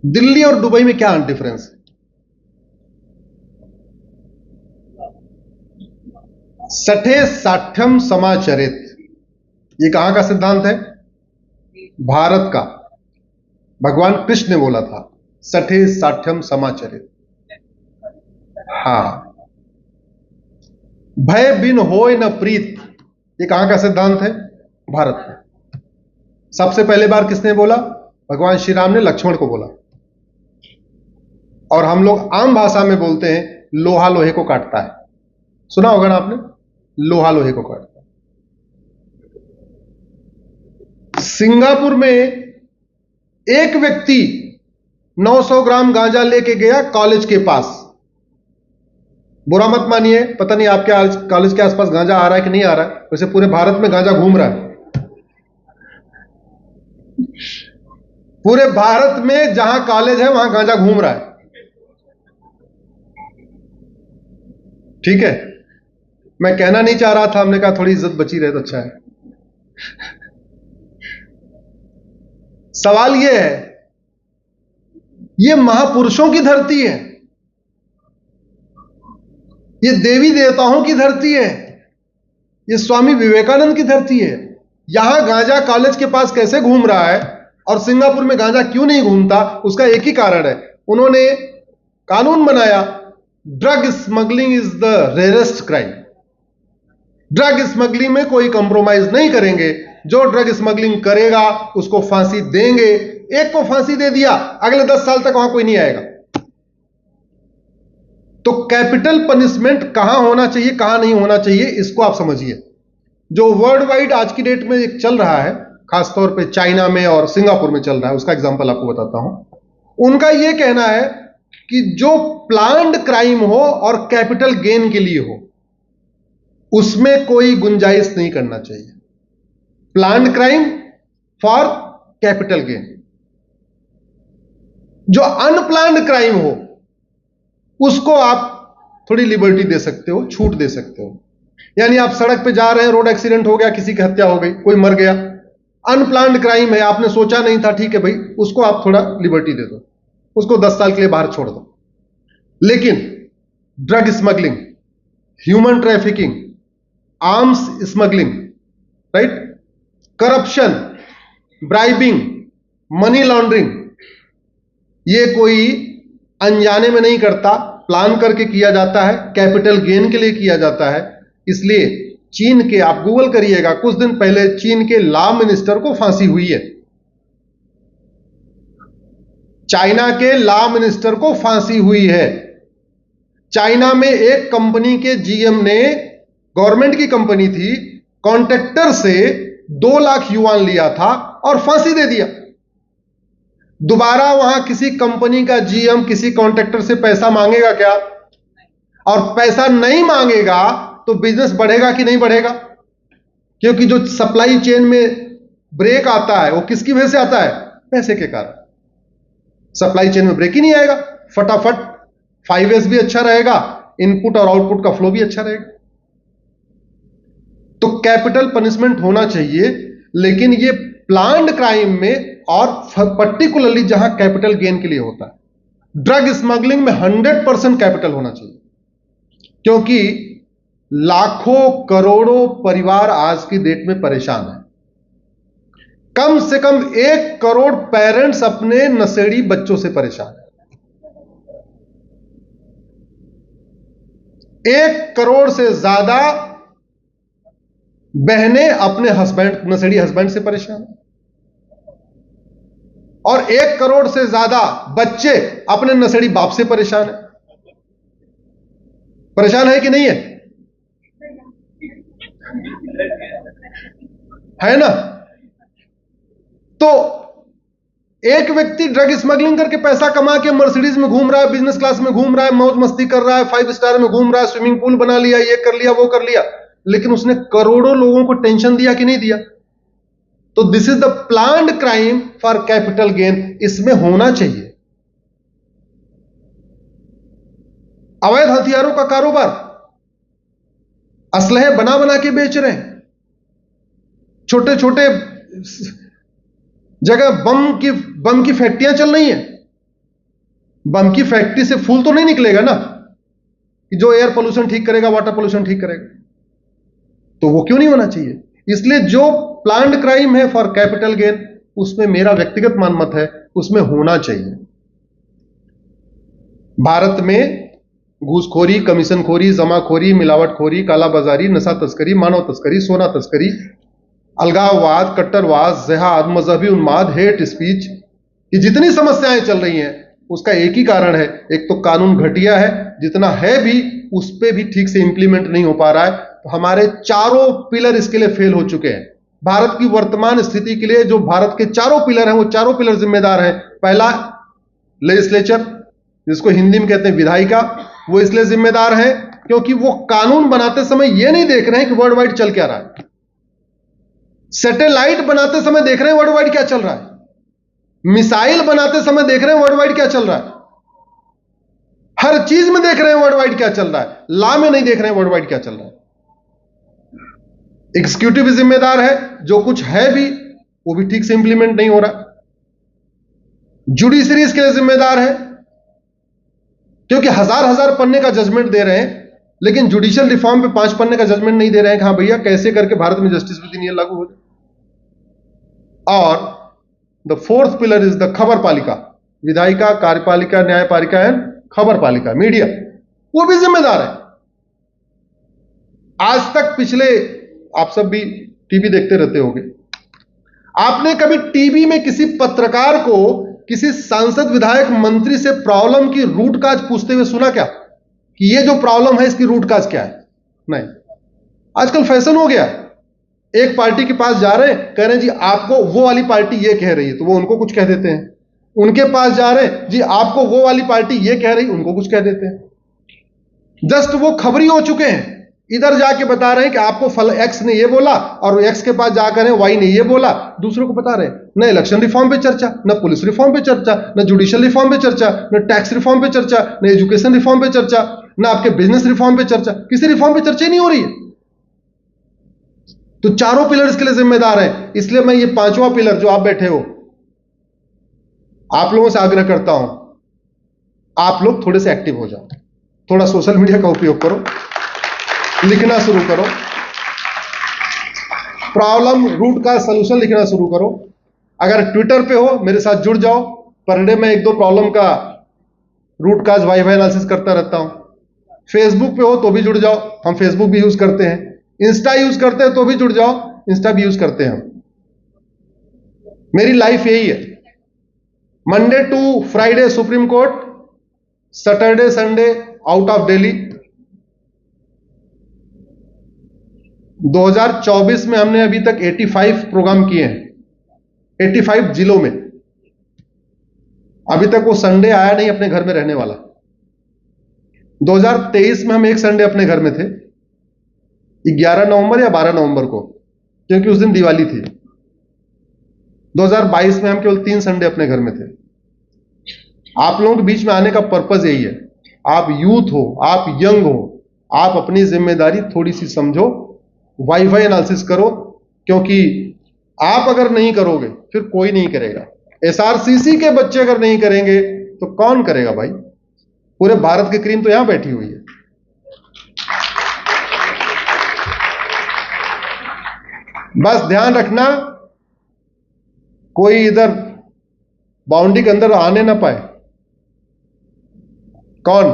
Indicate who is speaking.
Speaker 1: दिल्ली और दुबई में क्या डिफरेंस है? सठे साठ्यम समाचरित, ये कहां का सिद्धांत है? भारत का। भगवान कृष्ण ने बोला था सठे साठ्यम समाचरित। हाँ। भय बिन होय न प्रीत, ये कहां का सिद्धांत है? भारत का। सबसे पहले बार किसने बोला? भगवान श्री राम ने लक्ष्मण को बोला। और हम लोग आम भाषा में बोलते हैं लोहा लोहे को काटता है, सुना होगा ना आपने, लोहा लोहे को काटता है। सिंगापुर में एक व्यक्ति 900 ग्राम गांजा लेके गया कॉलेज के पास। बुरा मत मानिए, पता नहीं आपके कॉलेज के आसपास गांजा आ रहा है कि नहीं आ रहा है, वैसे पूरे भारत में गांजा घूम रहा है। पूरे भारत में जहां कॉलेज है वहां गांजा घूम रहा है। ठीक है, मैं कहना नहीं चाह रहा था, हमने कहा थोड़ी इज्जत बची रहे तो अच्छा है। सवाल यह है, यह महापुरुषों की धरती है, यह देवी देवताओं की धरती है, यह स्वामी विवेकानंद की धरती है। यहां गांजा कॉलेज के पास कैसे घूम रहा है और सिंगापुर में गांजा क्यों नहीं घूमता? उसका एक ही कारण है, उन्होंने कानून बनाया, drug smuggling is the rarest crime. Drug smuggling में कोई कंप्रोमाइज नहीं करेंगे, जो ड्रग स्मगलिंग करेगा उसको फांसी देंगे। एक को फांसी दे दिया, अगले 10 साल तक वहां कोई नहीं आएगा। तो कैपिटल पनिशमेंट कहां होना चाहिए, कहां नहीं होना चाहिए, इसको आप समझिए। जो वर्ल्ड वाइड आज की डेट में एक चल रहा है, खासतौर पे चाइना में और सिंगापुर में चल रहा है, उसका एग्जांपल आपको बताता हूं। उनका यह कहना है कि जो प्लान्ड क्राइम हो और कैपिटल गेन के लिए हो, उसमें कोई गुंजाइश नहीं करना चाहिए। Planned crime for capital gain. जो अनप्लान्ड क्राइम हो उसको आप थोड़ी लिबर्टी दे सकते हो, छूट दे सकते हो। यानी आप सड़क पे जा रहे हैं, रोड एक्सीडेंट हो गया, किसी की हत्या हो गई, कोई मर गया, अनप्लान्ड क्राइम है, आपने सोचा नहीं था, ठीक है भाई, उसको आप थोड़ा लिबर्टी दे दो, उसको 10 साल के लिए बाहर छोड़ दो। लेकिन drug smuggling, human trafficking, arms smuggling, right, corruption, bribing, money laundering, ये कोई अनजाने में नहीं करता, प्लान करके किया जाता है, कैपिटल गेन के लिए किया जाता है। इसलिए चीन के, आप गूगल करिएगा, कुछ दिन पहले चीन के लॉ मिनिस्टर को फांसी हुई है। चाइना के लॉ मिनिस्टर को फांसी हुई है। चाइना में एक कंपनी के जीएम ने, गवर्नमेंट की कंपनी थी, कॉन्ट्रैक्टर से 2 लाख युआन लिया था और फांसी दे दिया। दोबारा वहां किसी कंपनी का जीएम किसी कॉन्ट्रैक्टर से पैसा मांगेगा क्या? और पैसा नहीं मांगेगा तो बिजनेस बढ़ेगा कि नहीं बढ़ेगा? क्योंकि जो सप्लाई चेन में ब्रेक आता है वो किसकी वजह से आता है? पैसे के कारण। सप्लाई चेन में ब्रेक ही नहीं आएगा, फटाफट 5S भी अच्छा रहेगा, इनपुट और आउटपुट का फ्लो भी अच्छा रहेगा। तो कैपिटल पनिशमेंट होना चाहिए, लेकिन ये प्लान्ड क्राइम में और पर्टिकुलरली जहां कैपिटल गेन के लिए होता है। ड्रग स्मगलिंग में 100% कैपिटल होना चाहिए, क्योंकि लाखों करोड़ों परिवार आज की डेट में परेशान हैं। कम से कम 1 करोड़ पेरेंट्स अपने नशेड़ी बच्चों से परेशान हैं। 1 करोड़ से ज्यादा बहनें अपने नशेड़ी हस्बैंड से परेशान हैं, और 1 करोड़ से ज्यादा बच्चे अपने नशेड़ी बाप से परेशान हैं। परेशान है कि नहीं है? है ना? तो एक व्यक्ति ड्रग स्मगलिंग करके पैसा कमा के मर्सिडीज में घूम रहा है, बिजनेस क्लास में घूम रहा है, मौज मस्ती कर रहा है, 5 स्टार में घूम रहा है, स्विमिंग पूल बना लिया, ये कर लिया, वो कर लिया, लेकिन उसने करोड़ों लोगों को टेंशन दिया कि नहीं दिया? तो this is the planned crime for capital gain. इसमें होना चाहिए। अवैध हथियारों का कारोबार, असलहे बना बना के बेच रहे हैं, छोटे छोटे जगह बम की फैक्ट्रियां चल रही हैं, बम की फैक्ट्री से फूल तो नहीं निकलेगा ना कि जो एयर पोल्यूशन ठीक करेगा, वाटर पोल्यूशन ठीक करेगा। तो वो क्यों नहीं होना चाहिए? इसलिए जो प्लान्ड क्राइम है फॉर कैपिटल गेन, उसमें मेरा व्यक्तिगत मानमत है, उसमें होना चाहिए। भारत में घूसखोरी, कमीशनखोरी, जमाखोरी, मिलावटखोरी, कालाबाजारी, नशा तस्करी, मानव तस्करी, सोना तस्करी, अलगाववाद, कट्टरवाद, जिहाद, मजहबी उन्माद, हेट स्पीच, ये जितनी समस्याएं चल रही हैं उसका एक ही कारण है, एक तो कानून घटिया है, जितना है भी उस पर भी ठीक से इंप्लीमेंट नहीं हो पा रहा है। तो हमारे चारों पिलर इसके लिए फेल हो चुके हैं। भारत की वर्तमान स्थिति के लिए जो भारत के चारों पिलर हैं, वो चारों पिलर जिम्मेदार हैं। पहला, लेजिस्लेचर, जिसको हिंदी में कहते हैं विधायिका, वो इसलिए जिम्मेदार है क्योंकि वो कानून बनाते समय ये नहीं देख रहे हैं कि वर्ल्ड वाइड चल क्या रहा है। सैटेलाइट बनाते समय देख रहे हैं वर्ल्ड वाइड क्या चल रहा है, मिसाइल बनाते समय देख रहे हैं वर्ल्ड वाइड क्या चल रहा है, हर चीज में देख रहे हैं वर्ल्ड वाइड क्या चल रहा है, लॉ में नहीं देख रहे हैं वर्ल्ड वाइड क्या चल रहा है। एग्जीक्यूटिव भी जिम्मेदार है, जो कुछ है भी वो भी ठीक से इंप्लीमेंट नहीं हो रहा। जुडिशरी इसके लिए जिम्मेदार है क्योंकि हजार हजार पन्ने का जजमेंट दे रहे हैं, लेकिन जुडिशियल रिफॉर्म पे 5 पन्ने का जजमेंट नहीं दे रहे हैं कि हाँ भैया कैसे करके भारत में जस्टिस विद इन ईयर लागू हो जाए। और the fourth pillar is the खबर पालिका, विधायिका, कार्यपालिका, न्यायपालिका एंड खबर पालिका, मीडिया, वो भी जिम्मेदार है। आज तक पिछले, आप सब भी टीवी देखते रहते होंगे, आपने कभी टीवी में किसी पत्रकार को किसी सांसद, विधायक, मंत्री से प्रॉब्लम की रूट काज पूछते हुए सुना क्या कि ये जो प्रॉब्लम है इसकी रूट काज क्या है? नहीं। आजकल फैशन हो गया, एक पार्टी के पास जा रहे हैं, कह रहे हैं जी आपको वो वाली पार्टी ये कह रही है, तो वो उनको कुछ कह देते हैं। उनके पास जा रहे हैं, जी आपको वो वाली पार्टी ये कह रही, उनको कुछ कह देते हैं। जस्ट वो खबरी हो चुके हैं, इधर जाके बता रहे हैं कि आपको एक्स ने ये बोला, और एक्स के पास जाकर वाई ने ये बोला, दूसरों को बता रहे हैं। न इलेक्शन रिफॉर्म पे चर्चा, न पुलिस रिफॉर्म पे चर्चा, न जुडिशियल रिफॉर्म पे चर्चा, न टैक्स रिफॉर्म पे चर्चा, न एजुकेशन रिफॉर्म पे चर्चा, न आपके बिजनेस रिफॉर्म पे चर्चा, किसी रिफॉर्म पे चर्चा ही नहीं हो रही है। तो चारों पिलर इसके लिए जिम्मेदार है। इसलिए मैं ये 5वां पिलर जो आप बैठे हो, आप लोगों से आग्रह करता हूं, आप लोग थोड़े से एक्टिव हो जाओ, थोड़ा सोशल मीडिया का उपयोग करो, लिखना शुरू करो, प्रॉब्लम रूट का सलूशन लिखना शुरू करो। अगर ट्विटर पे हो मेरे साथ जुड़ जाओ, पर डे में 1-2 प्रॉब्लम का रूट काज वाई एनालिसिस करता रहता हूं। फेसबुक पे हो तो भी जुड़ जाओ, हम फेसबुक भी यूज करते हैं। इंस्टा यूज करते हैं तो भी जुड़ जाओ, इंस्टा भी यूज करते हैं हम। मेरी लाइफ यही है, Monday to Friday Supreme Court, Saturday Sunday out of Delhi. 2024 में हमने अभी तक 85 प्रोग्राम किए हैं, 85 जिलों में। अभी तक वो संडे आया नहीं अपने घर में रहने वाला। 2023 में हम एक संडे अपने घर में थे, 11 नवंबर या 12 नवंबर को, क्योंकि उस दिन दिवाली थी। 2022 में हम केवल 3 संडे अपने घर में थे। आप लोगों के बीच में आने का पर्पज यही है, आप यूथ हो, आप यंग हो, आप अपनी जिम्मेदारी थोड़ी सी समझो, वाईफाई एनालिसिस करो, क्योंकि आप अगर नहीं करोगे फिर कोई नहीं करेगा। एसआरसीसी के बच्चे अगर नहीं करेंगे तो कौन करेगा भाई? पूरे भारत की क्रीम तो यहां बैठी हुई है। बस ध्यान रखना, कोई इधर बाउंड्री के अंदर आने ना पाए। कौन?